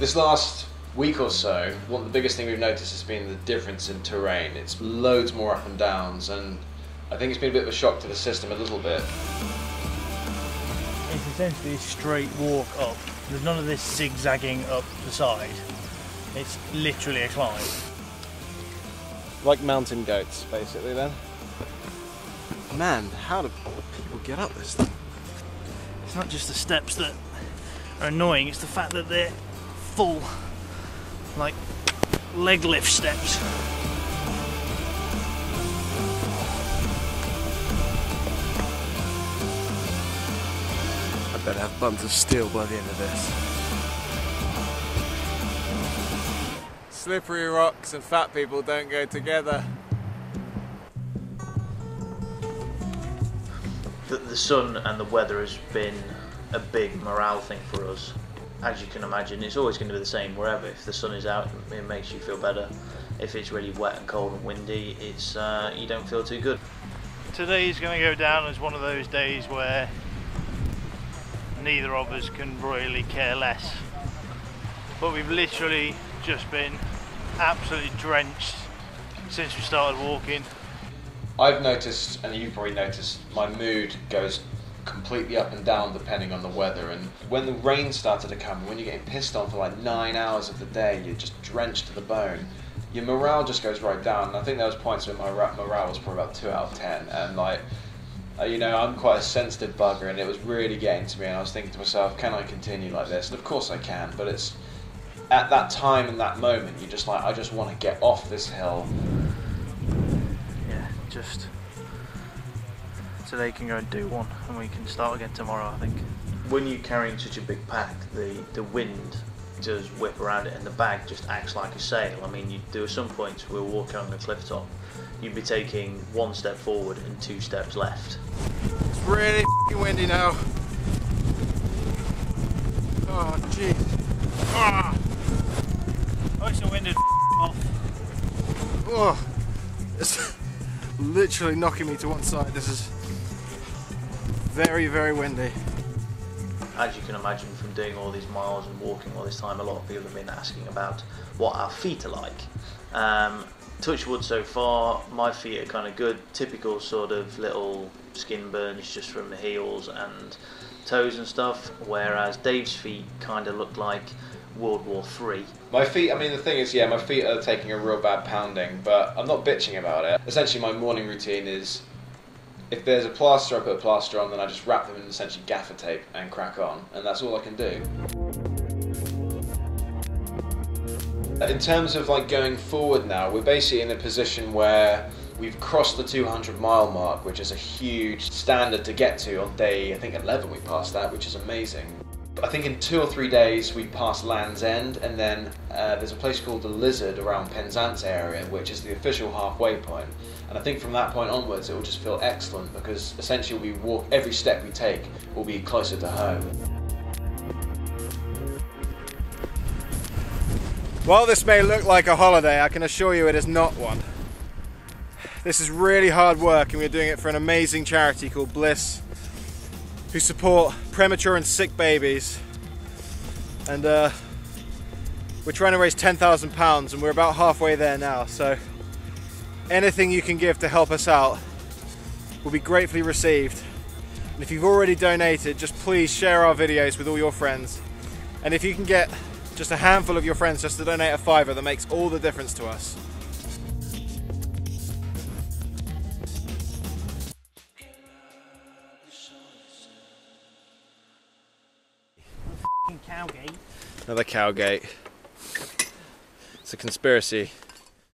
This last week or so, the biggest thing we've noticed has been the difference in terrain. It's loads more up and downs, and I think it's been a bit of a shock to the system a little bit. It's essentially a straight walk up. There's none of this zigzagging up the side. It's literally a climb. Like mountain goats, basically, then. Man, how do people get up this thing? It's not just the steps that are annoying, it's the fact that they're full, like, leg lift steps. I better have buns of steel by the end of this. Slippery rocks and fat people don't go together. The sun and the weather has been a big morale thing for us. As you can imagine, it's always going to be the same wherever. If the sun is out, it makes you feel better. If it's really wet and cold and windy, it's you don't feel too good. Today is going to go down as one of those days where neither of us can really care less. But we've literally just been absolutely drenched since we started walking. I've noticed, and you've probably noticed, my mood goes completely up and down depending on the weather. And when the rain started to come, when you're getting pissed on for like 9 hours of the day, you're just drenched to the bone, your morale just goes right down. And I think there was points when my morale was probably about 2 out of 10. And like, you know, I'm quite a sensitive bugger, and it was really getting to me. And I was thinking to myself, can I continue like this? And of course I can, but it's at that time and that moment, you're just like, I just want to get off this hill. Just today can go and do one, and we can start again tomorrow, I think. When you're carrying such a big pack, the wind does whip around it, and the bag just acts like a sail. I mean, there were some points we were walking on the cliff top, you'd be taking 1 step forward and 2 steps left. It's really windy now. Oh, jeez. Ah. Oh, it's the wind is off. Oh, it's literally knocking me to one side. This is very, very windy. As you can imagine from doing all these miles and walking all this time, a lot of people have been asking about what our feet are like. Touch wood so far, my feet are kind of good, typical sort of little skin burns just from the heels and toes and stuff, whereas Dave's feet kind of look like World War III. My feet, I mean, the thing is, yeah, my feet are taking a real bad pounding, but I'm not bitching about it. Essentially, my morning routine is, if there's a plaster, I put a plaster on, then I just wrap them in essentially gaffer tape and crack on, and that's all I can do. In terms of like going forward now, we're basically in a position where we've crossed the 200-mile mark, which is a huge standard to get to. On day, I think 11 we passed that, which is amazing. I think in 2 or 3 days we pass Land's End, and then there's a place called the Lizard around Penzance area, which is the official halfway point. And I think from that point onwards it will just feel excellent, because essentially we walk, every step we take will be closer to home. While this may look like a holiday, I can assure you it is not one. This is really hard work, and we're doing it for an amazing charity called Bliss, who support premature and sick babies. And we're trying to raise £10,000, and we're about halfway there now. So anything you can give to help us out will be gratefully received. And if you've already donated, just please share our videos with all your friends. And if you can get just a handful of your friends just to donate a £5, that makes all the difference to us. Cowgate. Another cowgate. It's a conspiracy.